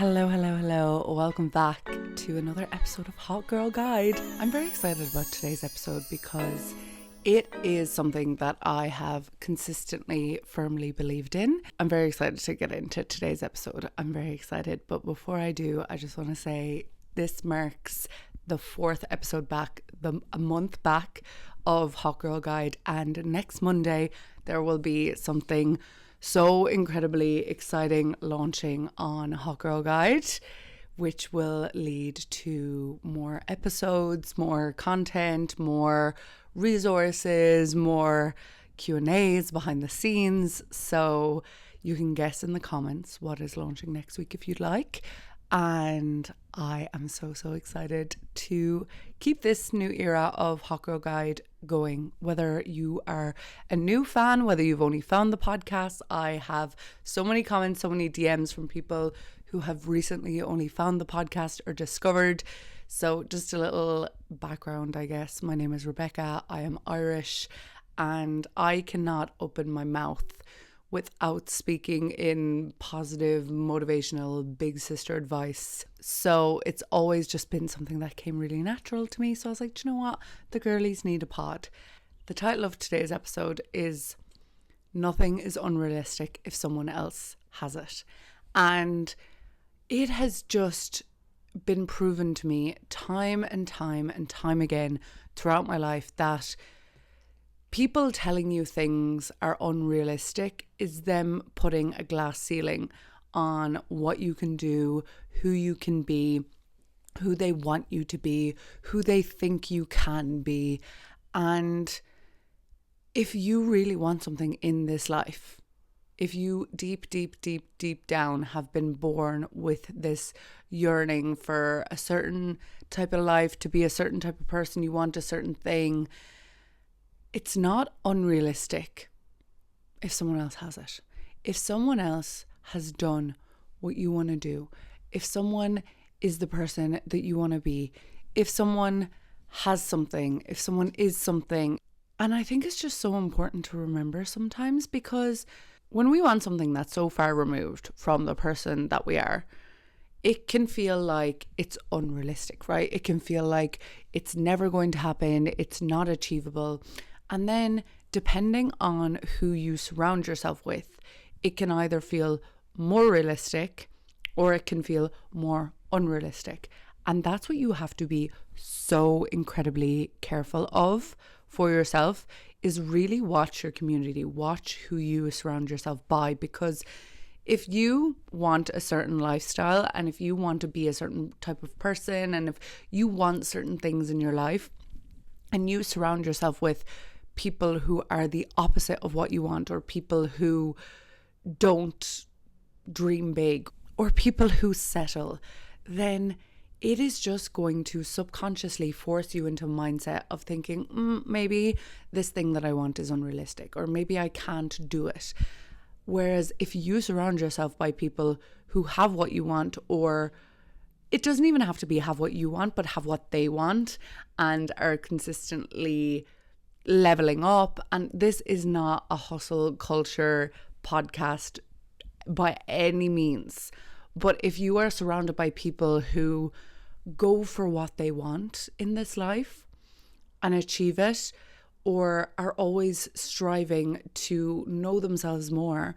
Hello. Welcome back to another episode of Hot Girl Guide. I'm very excited about today's episode because it is something that I have consistently, firmly believed in. I'm very excited to get into today's episode. I'm very excited. But before I do, I just want to say this marks the fourth episode back, a month back of Hot Girl Guide. And next Monday, there will be something so incredibly exciting launching on Hot Girl Guide, which will lead to more episodes, more content, more resources, more Q&As behind the scenes. So you can guess in the comments what is launching next week if you'd like. And I am so excited to keep this new era of Hot Girl Guide going. Whether you are a new fan, whether you've only found the podcast, I have so many comments, so many DMs from people who have recently only found the podcast or discovered. So just a little background, I guess. My name is Rebecca. I am Irish and I cannot open my mouth without speaking in positive, motivational, big sister advice. So it's always just been something that came really natural to me. So I was like, do you know what? The girlies need a pod. The title of today's episode is Nothing is Unrealistic If Someone Else Has It. And it has just been proven to me time and time again throughout my life that people telling you things are unrealistic is them putting a glass ceiling on what you can do, who you can be, who they want you to be, who they think you can be. And if you really want something in this life, if you deep down have been born with this yearning for a certain type of life, to be a certain type of person, you want a certain thing, it's not unrealistic if someone else has it. If someone else has done what you want to do, if someone is the person that you want to be, if someone has something, if someone is something. And I think it's just so important to remember sometimes, because when we want something that's so far removed from the person that we are, it can feel like it's unrealistic, right? It can feel like it's never going to happen. It's not achievable. And then depending on who you surround yourself with, it can either feel more realistic or it can feel more unrealistic. And that's what you have to be so incredibly careful of for yourself, is really watch your community, watch who you surround yourself by. Because if you want a certain lifestyle and if you want to be a certain type of person and if you want certain things in your life and you surround yourself with people who are the opposite of what you want, or people who don't dream big, or people who settle, then it is just going to subconsciously force you into a mindset of thinking, maybe this thing that I want is unrealistic, or maybe I can't do it. Whereas if you surround yourself by people who have what you want, or it doesn't even have to be have what you want, but have what they want and are consistently leveling up. And this is not a hustle culture podcast by any means, but if you are surrounded by people who go for what they want in this life and achieve it, or are always striving to know themselves more,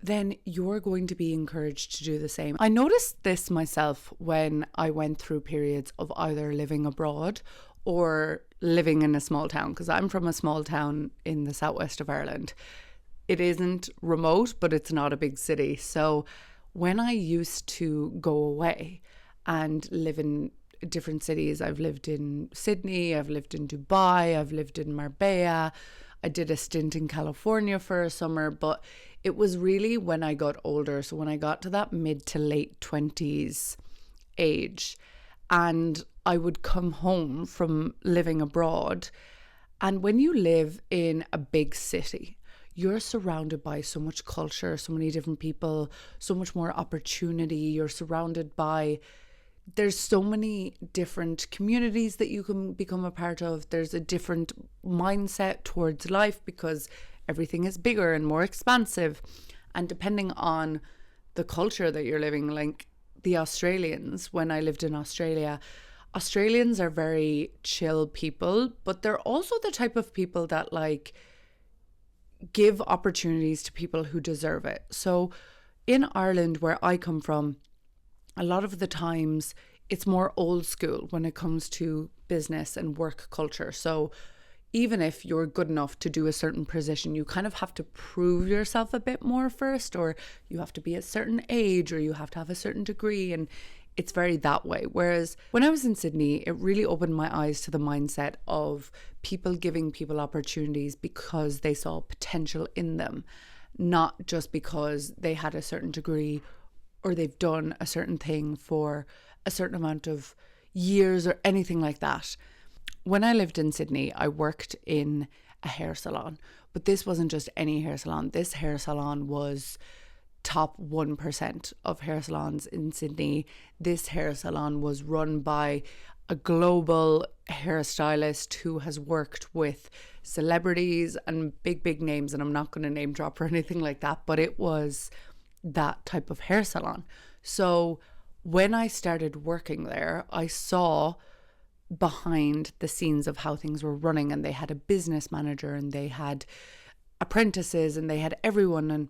then you're going to be encouraged to do the same. I noticed this myself when I went through periods of either living abroad or living in a small town, because I'm from a small town in the southwest of Ireland. It isn't remote, but it's not a big city. So when I used to go away and live in different cities, I've lived in Sydney, I've lived in Dubai, I've lived in Marbella, I did a stint in California for a summer, but it was really when I got older. So when I got to that mid to late 20s age, and I would come home from living abroad. And when you live in a big city, you're surrounded by so much culture, so many different people, so much more opportunity. You're surrounded by, there's so many different communities that you can become a part of. There's a different mindset towards life because everything is bigger and more expansive. And depending on the culture that you're living, like the Australians, when I lived in Australia, Australians are very chill people, but they're also the type of people that like give opportunities to people who deserve it. So in Ireland, where I come from, a lot of the times it's more old school when it comes to business and work culture. So even if you're good enough to do a certain position, you kind of have to prove yourself a bit more first, or you have to be a certain age, or you have to have a certain degree. And it's very that way. Whereas when I was in Sydney, it really opened my eyes to the mindset of people giving people opportunities because they saw potential in them, not just because they had a certain degree or they've done a certain thing for a certain amount of years or anything like that. When I lived in Sydney, I worked in a hair salon, but this wasn't just any hair salon. This hair salon was top 1% of hair salons in Sydney. This hair salon was run by a global hairstylist who has worked with celebrities and big names, and I'm not going to name drop or anything like that, but it was that type of hair salon. So when I started working there, I saw behind the scenes of how things were running, and they had a business manager and they had apprentices and they had everyone. And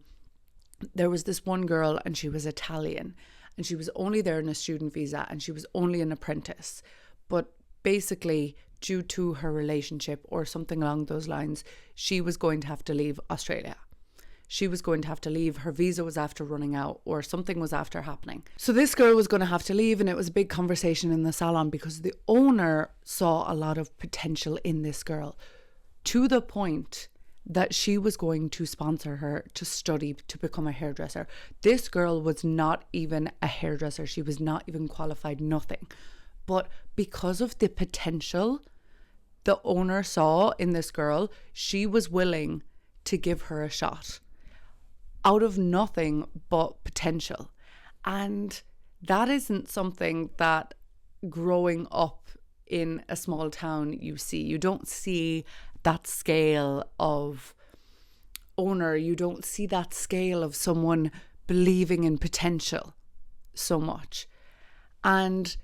there was this one girl, and she was Italian, and she was only there on a student visa, and she was only an apprentice. But basically, due to her relationship or something along those lines, she was going to have to leave Australia. She was going to have to leave. Her visa was after running out, or something was after happening. So this girl was going to have to leave, and it was a big conversation in the salon because the owner saw a lot of potential in this girl, to the point that she was going to sponsor her to study to become a hairdresser. This girl was not even a hairdresser. She was not even qualified, nothing. But because of the potential the owner saw in this girl, she was willing to give her a shot out of nothing but potential. And that isn't something that growing up in a small town you see. You don't see that scale of owner. You don't see that scale of someone believing in potential so much. And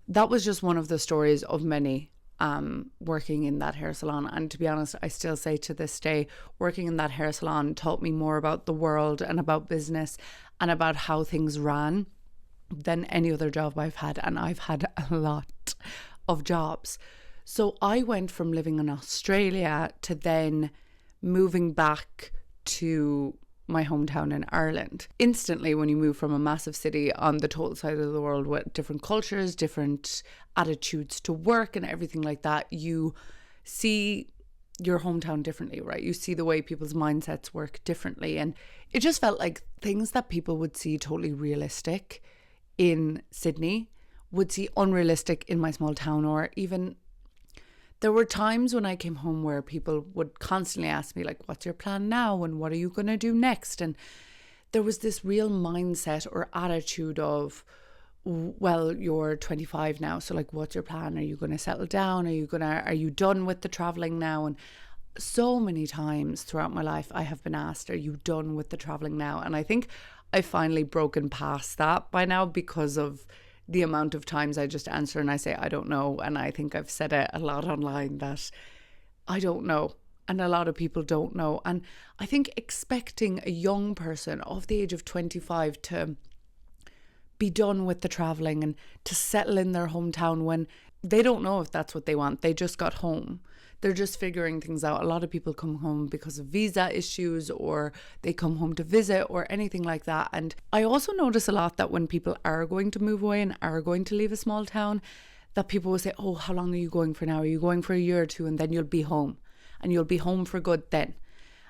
that was just one of the stories of many working in that hair salon. And to be honest, I still say to this day, working in that hair salon taught me more about the world and about business and about how things ran than any other job I've had. And I've had a lot of jobs. So I went from living in Australia to then moving back to my hometown in Ireland. Instantly, when you move from a massive city on the total side of the world with different cultures, different attitudes to work and everything like that, you see your hometown differently, right? You see the way people's mindsets work differently. And it just felt like things that people would see totally realistic in Sydney would see unrealistic in my small town. Or even there were times when I came home where people would constantly ask me, like, what's your plan now? And what are you going to do next? And there was this real mindset or attitude of, well, you're 25 now. So like, what's your plan? Are you going to settle down? Are you done with the traveling now? And so many times throughout my life, I have been asked, are you done with the traveling now? And I think I've finally broken past that by now because of the amount of times I just answer and I say, I don't know. And I think I've said it a lot online that I don't know. And a lot of people don't know. And I think expecting a young person of the age of 25 to be done with the traveling and to settle in their hometown when they don't know if that's what they want. They just got home. They're just figuring things out. A lot of people come home because of visa issues, or they come home to visit or anything like that. And I also notice a lot that when people are going to move away and are going to leave a small town, that people will say, oh, how long are you going for now? Are you going for a year or two? And then you'll be home, and you'll be home for good then.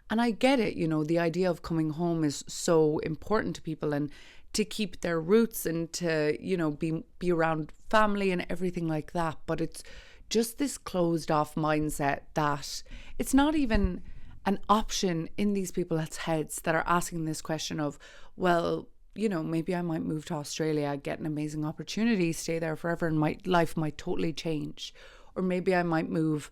And I get it, you know, the idea of coming home is so important to people, and to keep their roots and to, you know, be around family and everything like that. But it's just this closed off mindset that it's not even an option in these people's heads that are asking this question of, well, you know, maybe I might move to Australia, get an amazing opportunity, stay there forever, and my life might totally change. Or maybe I might move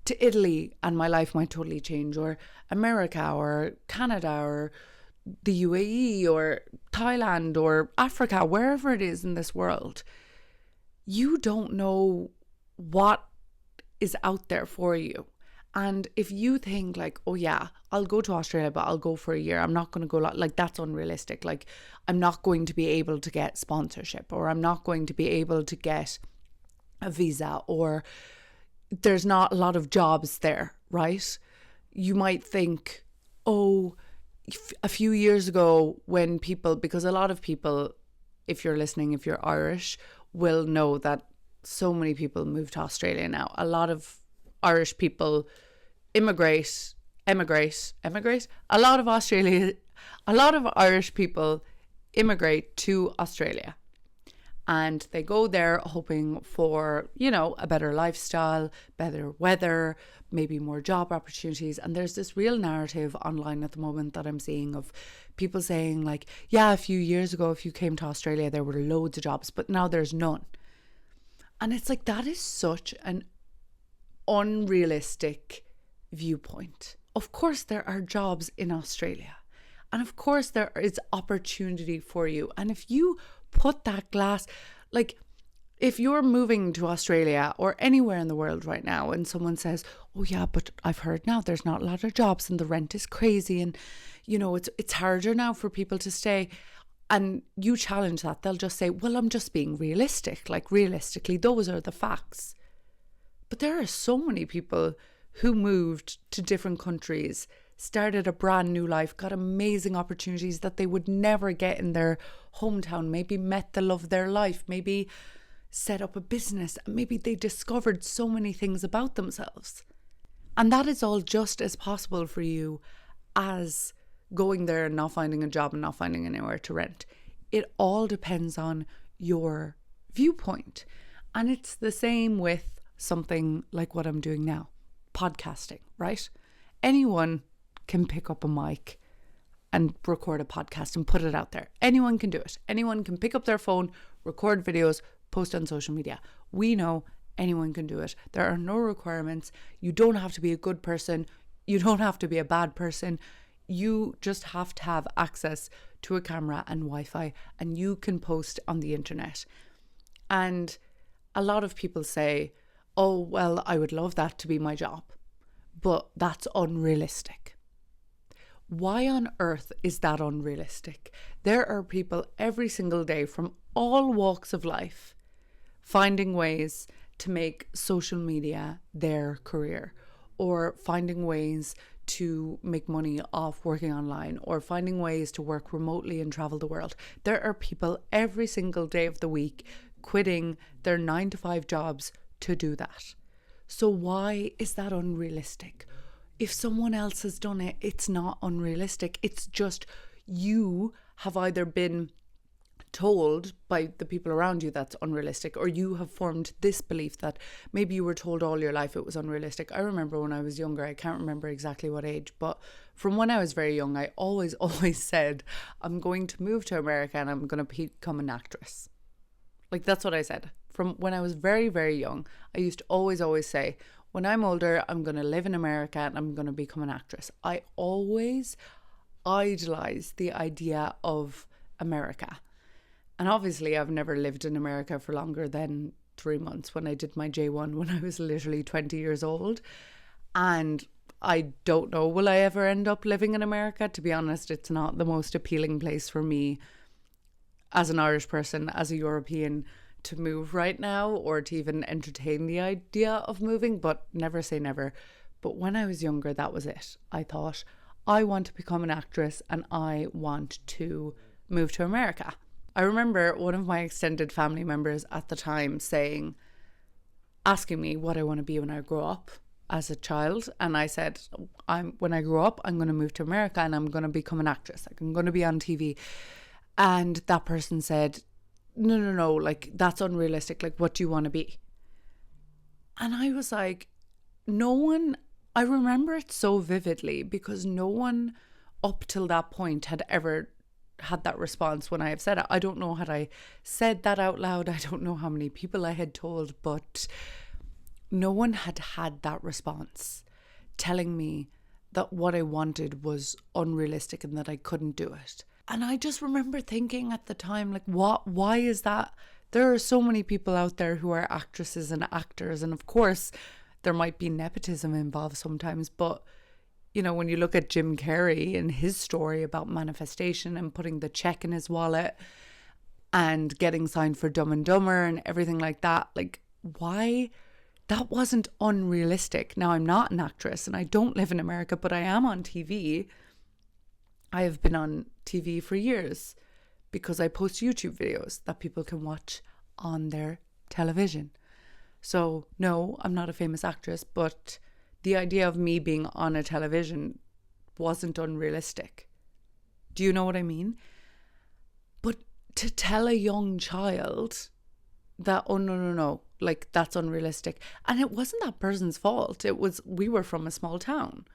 to Italy and my life might totally change, or America or Canada or the UAE or Thailand or Africa, wherever it is in this world, you don't know what is out there for you. And if you think like, oh yeah, I'll go to Australia, but I'll go for a year, I'm not going to go, like that's unrealistic. Like I'm not going to be able to get sponsorship, or I'm not going to be able to get a visa, or there's not a lot of jobs there, right? You might think, oh, a few years ago when people, because a lot of people, if you're listening, if you're Irish, will know that so many people move to Australia now. A lot of Irish people emigrate. A lot of Irish people immigrate to Australia. And they go there hoping for, you know, a better lifestyle, better weather, maybe more job opportunities. And there's this real narrative online at the moment that I'm seeing of people saying like, yeah, a few years ago, if you came to Australia, there were loads of jobs, but now there's none. And it's like, that is such an unrealistic viewpoint. Of course, there are jobs in Australia. And of course, there is opportunity for you. And if you put that glass, like if you're moving to Australia or anywhere in the world right now and someone says, oh yeah, but I've heard now there's not a lot of jobs and the rent is crazy and, you know, it's harder now for people to stay. And you challenge that, they'll just say, well, I'm just being realistic. Like realistically, those are the facts. But there are so many people who moved to different countries, started a brand new life, got amazing opportunities that they would never get in their hometown, maybe met the love of their life, maybe set up a business, and maybe they discovered so many things about themselves. And that is all just as possible for you as going there and not finding a job and not finding anywhere to rent. It all depends on your viewpoint. And it's the same with something like what I'm doing now, podcasting, right? Anyone can pick up a mic and record a podcast and put it out there. Anyone can do it. Anyone can pick up their phone, record videos, post on social media. We know anyone can do it. There are no requirements. You don't have to be a good person. You don't have to be a bad person. You just have to have access to a camera and Wi-Fi, and you can post on the internet. And a lot of people say, oh, well, I would love that to be my job, but that's unrealistic. Why on earth is that unrealistic? There are people every single day from all walks of life finding ways to make social media their career, or finding ways to make money off working online, or finding ways to work remotely and travel the world. There are people every single day of the week quitting their 9-to-5 jobs to do that. So why is that unrealistic? If someone else has done it, it's not unrealistic. It's just you have either been told by the people around you that's unrealistic, or you have formed this belief that maybe you were told all your life it was unrealistic. I remember when I was younger, I can't remember exactly what age, but from when I was very young, I always said, I'm going to move to America and I'm going to become an actress. Like that's what I said. From when I was very, very young, I used to always say, when I'm older, I'm going to live in America and I'm going to become an actress. I always idolized the idea of America. And obviously, I've never lived in America for longer than 3 months when I did my J1 when I was literally 20 years old. And I don't know, will I ever end up living in America? To be honest, it's not the most appealing place for me as an Irish person, as a European, to move right now, or to even entertain the idea of moving, but never say never. But when I was younger, that was it. I thought, I want to become an actress and I want to move to America. I remember one of my extended family members at the time asking me what I want to be when I grow up as a child. And I said, when I grow up, I'm going to move to America and I'm going to become an actress. Like, I'm going to be on TV. And that person said, no, like that's unrealistic. Like, what do you want to be? And I was like, I remember it so vividly because no one up till that point had ever had that response when I have said it. I don't know had I said that out loud. I don't know how many people I had told, but no one had that response telling me that what I wanted was unrealistic and that I couldn't do it. And I just remember thinking at the time, like, why is that? There are so many people out there who are actresses and actors, and of course there might be nepotism involved sometimes, but you know, when you look at Jim Carrey and his story about manifestation and putting the check in his wallet and getting signed for Dumb and Dumber and everything like that, like, why? That wasn't unrealistic. Now, I'm not an actress and I don't live in America, but I am on TV. I have been on TV for years because I post YouTube videos that people can watch on their television. So, no, I'm not a famous actress, but the idea of me being on a television wasn't unrealistic. Do you know what I mean? But to tell a young child that, oh, no, like, that's unrealistic. And it wasn't that person's fault. We were from a small town.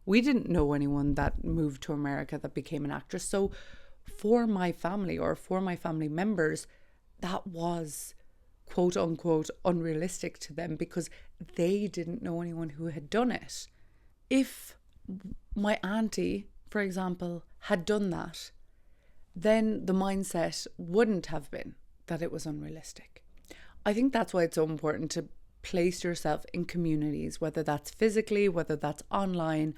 We didn't know anyone that moved to America that became an actress. So for my family or for my family members, that was quote unquote unrealistic to them because they didn't know anyone who had done it. If my auntie, for example, had done that, then the mindset wouldn't have been that it was unrealistic. I think that's why it's so important to place yourself in communities, whether that's physically, whether that's online,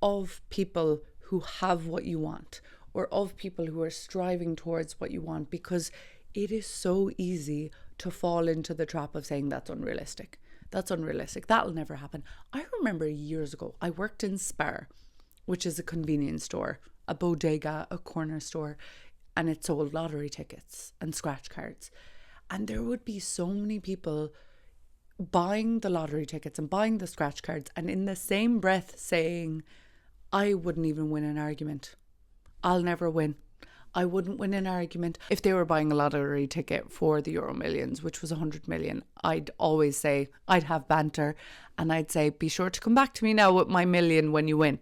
of people who have what you want or of people who are striving towards what you want, because it is so easy to fall into the trap of saying that's unrealistic. That's unrealistic. That'll never happen. I remember years ago, I worked in Spar, which is a convenience store, a bodega, a corner store, and it sold lottery tickets and scratch cards. And there would be so many people buying the lottery tickets and buying the scratch cards and in the same breath saying, I wouldn't even win an argument. I'll never win. I wouldn't win an argument. If they were buying a lottery ticket for the Euro Millions, which was 100 million, I'd always say, I'd have banter and I'd say, be sure to come back to me now with my million when you win.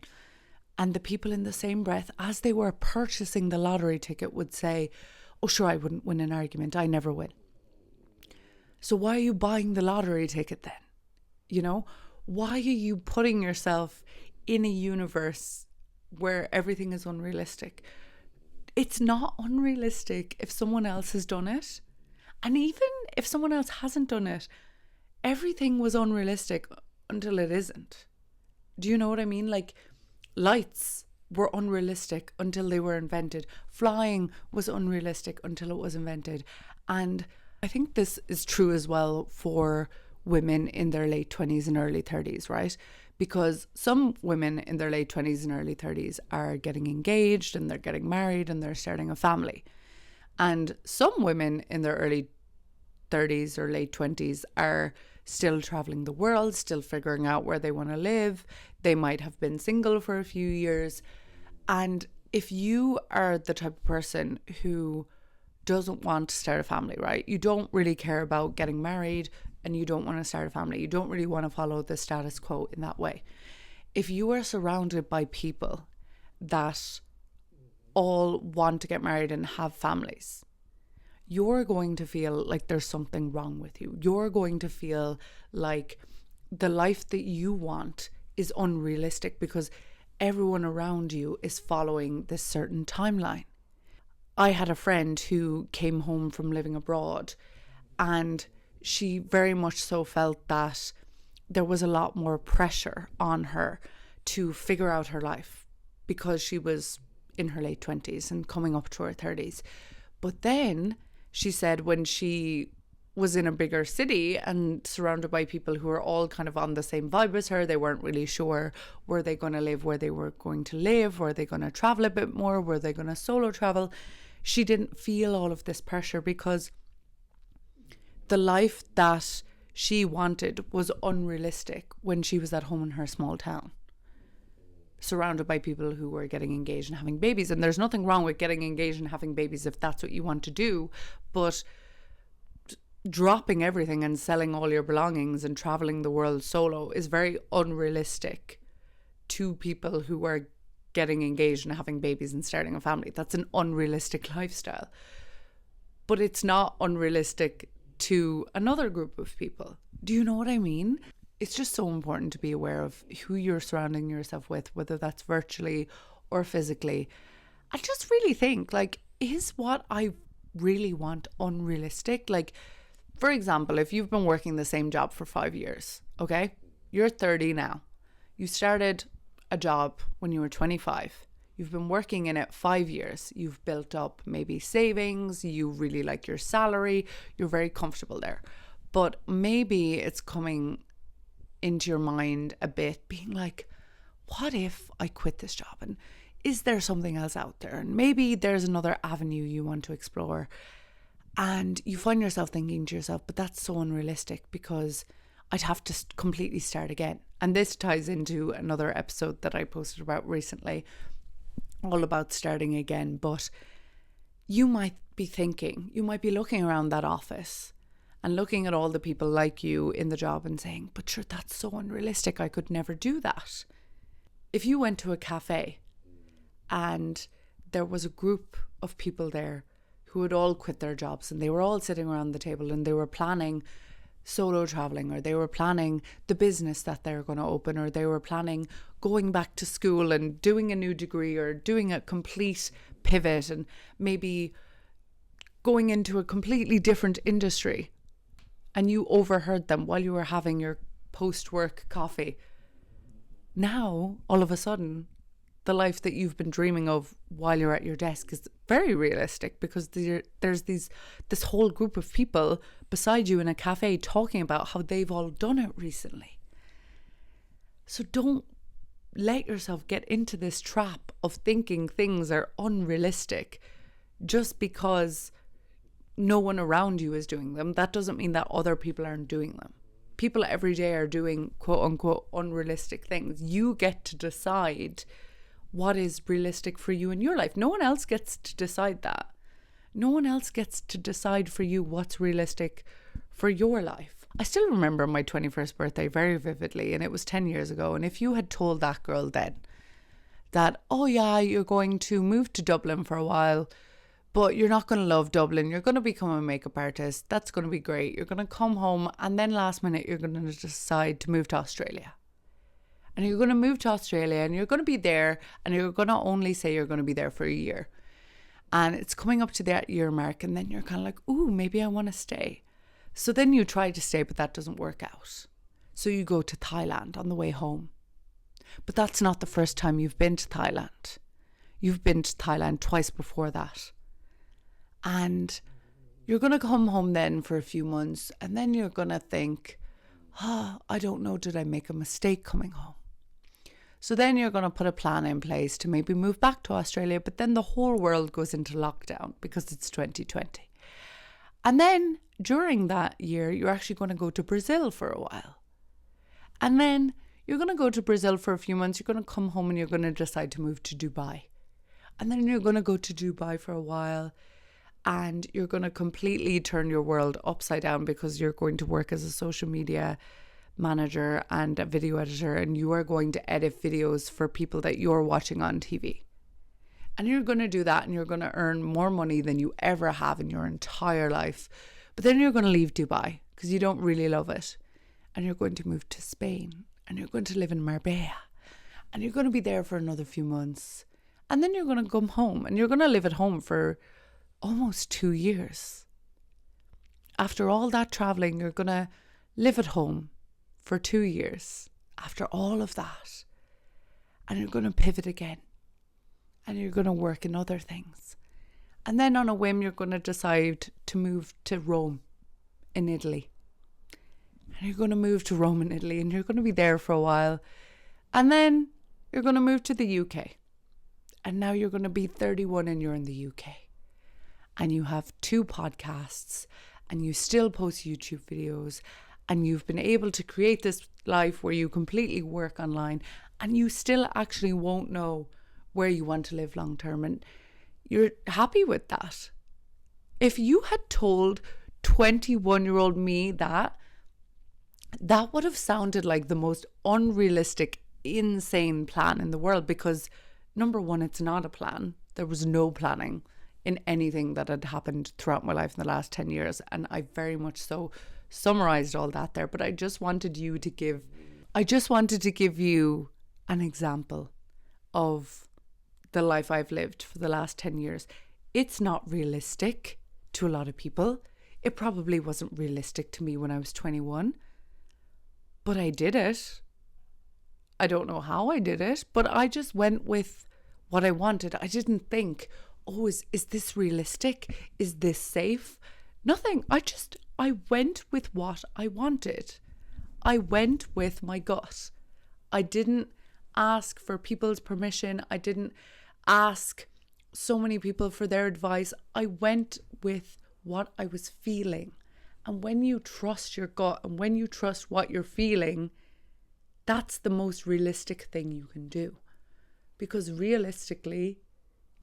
And the people in the same breath, as they were purchasing the lottery ticket, would say, oh sure, I wouldn't win an argument. I never win. So why are you buying the lottery ticket then? You know, why are you putting yourself in a universe where everything is unrealistic? It's not unrealistic if someone else has done it. And even if someone else hasn't done it, everything was unrealistic until it isn't. Do you know what I mean? Like, lights were unrealistic until they were invented. Flying was unrealistic until it was invented. And I think this is true as well for women in their late 20s and early 30s, right? Because some women in their late 20s and early 30s are getting engaged and they're getting married and they're starting a family. And some women in their early 30s or late 20s are still traveling the world, still figuring out where they want to live. They might have been single for a few years. And if you are the type of person who doesn't want to start a family, right? You don't really care about getting married and you don't want to start a family. You don't really want to follow the status quo in that way. If you are surrounded by people that all want to get married and have families, you're going to feel like there's something wrong with you. You're going to feel like the life that you want is unrealistic because everyone around you is following this certain timeline. I had a friend who came home from living abroad and she very much so felt that there was a lot more pressure on her to figure out her life because she was in her late 20s and coming up to her 30s. But then she said when she was in a bigger city and surrounded by people who were all kind of on the same vibe as her, they weren't really sure, were they going to live where they were going to live? Were they going to travel a bit more? Were they going to solo travel? She didn't feel all of this pressure because the life that she wanted was unrealistic when she was at home in her small town, surrounded by people who were getting engaged and having babies. And there's nothing wrong with getting engaged and having babies if that's what you want to do, but dropping everything and selling all your belongings and traveling the world solo is very unrealistic to people who are getting engaged and having babies and starting a family. That's an unrealistic lifestyle. But it's not unrealistic to another group of people. Do you know what I mean? it's just so important to be aware of who you're surrounding yourself with, whether that's virtually or physically. And just really think, like, is what I really want unrealistic? Like, for example, if you've been working the same job for 5 years, okay, you're 30 now. You started a job when you were 25. You've been working in it 5 years. You've built up maybe savings. You really like your salary. You're very comfortable there. But maybe it's coming into your mind a bit, being like, what if I quit this job? And is there something else out there? And maybe there's another avenue you want to explore. And you find yourself thinking to yourself, but that's so unrealistic because I'd have to completely start again. And this ties into another episode that I posted about recently, all about starting again. But you might be thinking, you might be looking around that office and looking at all the people like you in the job and saying, but sure, that's so unrealistic. I could never do that. If you went to a cafe and there was a group of people there who had all quit their jobs and they were all sitting around the table and they were planning solo traveling, or they were planning the business that they're going to open, or they were planning going back to school and doing a new degree, or doing a complete pivot and maybe going into a completely different industry, and you overheard them while you were having your post-work coffee. Now, all of a sudden, the life that you've been dreaming of while you're at your desk is very realistic, because there's this whole group of people beside you in a cafe talking about how they've all done it recently. So don't let yourself get into this trap of thinking things are unrealistic just because no one around you is doing them. That doesn't mean that other people aren't doing them. People every day are doing quote unquote unrealistic things. You get to decide what is realistic for you in your life. No one else gets to decide that. No one else gets to decide for you what's realistic for your life. I still remember my 21st birthday very vividly, and it was 10 years ago. And if you had told that girl then that, oh yeah, you're going to move to Dublin for a while, but you're not going to love Dublin, you're going to become a makeup artist, that's going to be great, you're going to come home, and then last minute you're going to decide to move to Australia. And you're going to move to Australia and you're going to be there, and you're going to only say you're going to be there for a year. And it's coming up to that year mark, and then you're kind of like, ooh, maybe I want to stay. So then you try to stay, but that doesn't work out. So you go to Thailand on the way home. But that's not the first time you've been to Thailand. You've been to Thailand twice before that. And you're going to come home then for a few months, and then you're going to think, I don't know, did I make a mistake coming home? So then you're going to put a plan in place to maybe move back to Australia, but then the whole world goes into lockdown because it's 2020. And then during that year, you're actually going to go to Brazil for a while. And then you're going to go to Brazil for a few months. You're going to come home and you're going to decide to move to Dubai. And then you're going to go to Dubai for a while, and you're going to completely turn your world upside down because you're going to work as a social media manager and a video editor, and you are going to edit videos for people that you're watching on TV. And you're going to do that, and you're going to earn more money than you ever have in your entire life. But then you're going to leave Dubai because you don't really love it. And you're going to move to Spain, and you're going to live in Marbella, and you're going to be there for another few months. And then you're going to come home, and you're going to live at home for almost 2 years. After all that traveling, you're going to live at home for 2 years after all of that. And you're going to pivot again. And you're going to work in other things. And then on a whim, you're going to decide to move to Rome in Italy. And you're going to move to Rome in Italy, and you're going to be there for a while. And then you're going to move to the UK. And now you're going to be 31 and you're in the UK. And you have 2 podcasts, and you still post YouTube videos, and you've been able to create this life where you completely work online, and you still actually won't know where you want to live long term, and you're happy with that. If you had told 21-year-old me that would have sounded like the most unrealistic, insane plan in the world, because number one, it's not a plan. There was no planning in anything that had happened throughout my life in the last 10 years. And I very much so summarized all that there, but I just wanted to give you an example of the life I've lived for the last 10 years. It's not realistic to a lot of people. It probably wasn't realistic to me when I was 21, but I did it. I don't know how I did it, but I just went with what I wanted. I didn't think, oh, is this realistic? Is this safe? Nothing. I went with what I wanted. I went with my gut. I didn't ask for people's permission. I didn't ask so many people for their advice. I went with what I was feeling. And when you trust your gut and when you trust what you're feeling, that's the most realistic thing you can do. Because realistically,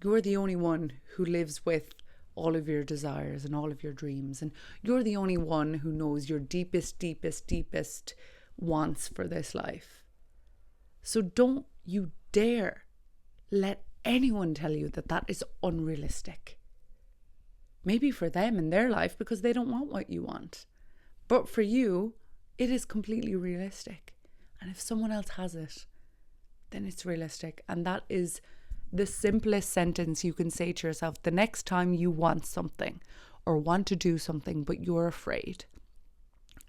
you're the only one who lives with all of your desires and all of your dreams. And you're the only one who knows your deepest wants for this life. So don't you dare let anyone tell you that that is unrealistic. Maybe for them in their life because they don't want what you want. But for you, it is completely realistic. And if someone else has it, then it's realistic. And that is the simplest sentence you can say to yourself the next time you want something or want to do something, but you're afraid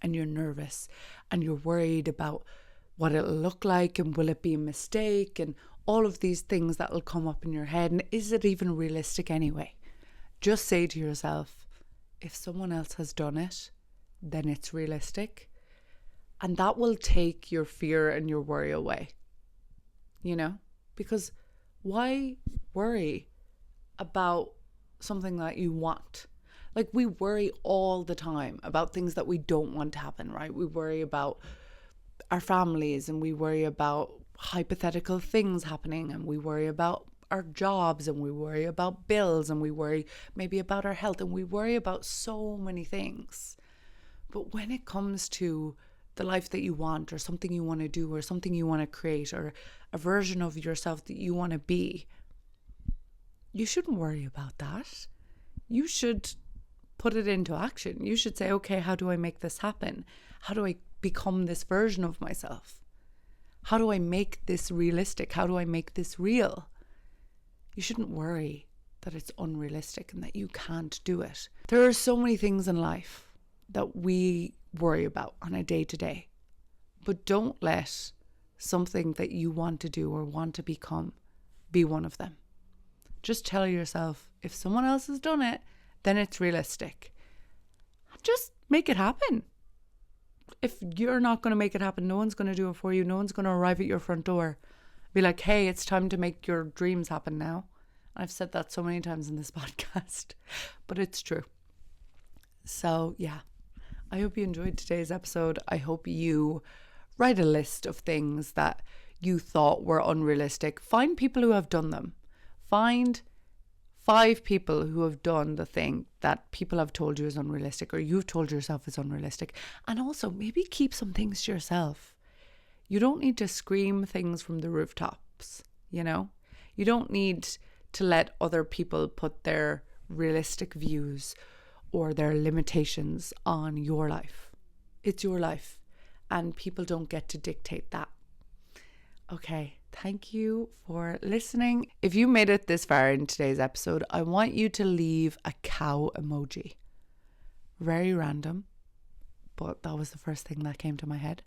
and you're nervous and you're worried about what it'll look like and will it be a mistake and all of these things that will come up in your head. And is it even realistic anyway? Just say to yourself, if someone else has done it, then it's realistic. And that will take your fear and your worry away. You know? Because why worry about something that you want? Like, we worry all the time about things that we don't want to happen, right? We worry about our families and we worry about hypothetical things happening and we worry about our jobs and we worry about bills and we worry maybe about our health and we worry about so many things. But when it comes to the life that you want or something you want to do or something you want to create or a version of yourself that you want to be, you shouldn't worry about that. You should put it into action. You should say, okay, how do I make this happen? How do I become this version of myself? How do I make this realistic? How do I make this real? You shouldn't worry that it's unrealistic and that you can't do it. There are so many things in life that we worry about on a day-to-day, but don't let something that you want to do or want to become be one of them. Just tell yourself, if someone else has done it, then it's realistic. Just make it happen. If you're not going to make it happen, no one's going to do it for you. No one's going to arrive at your front door. Be like, hey, it's time to make your dreams happen now. I've said that so many times in this podcast, but it's true. So yeah, I hope you enjoyed today's episode. I hope you write a list of things that you thought were unrealistic. Find people who have done them. Find 5 people who have done the thing that people have told you is unrealistic or you've told yourself is unrealistic. And also maybe keep some things to yourself. You don't need to scream things from the rooftops, you know? You don't need to let other people put their realistic views or their limitations on your life. It's your life and people don't get to dictate that. Okay, thank you for listening. If you made it this far in today's episode, I want you to leave a cow emoji. Very random, but that was the first thing that came to my head.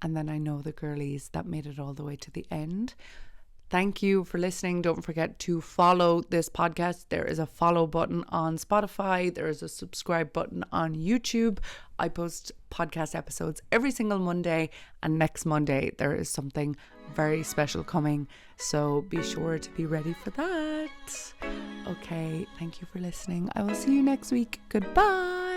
And then I know the girlies that made it all the way to the end. Thank you for listening. Don't forget to follow this podcast. There is a follow button on Spotify. There is a subscribe button on YouTube. I post podcast episodes every single Monday. And next Monday, there is something very special coming. So be sure to be ready for that. Okay, thank you for listening. I will see you next week. Goodbye.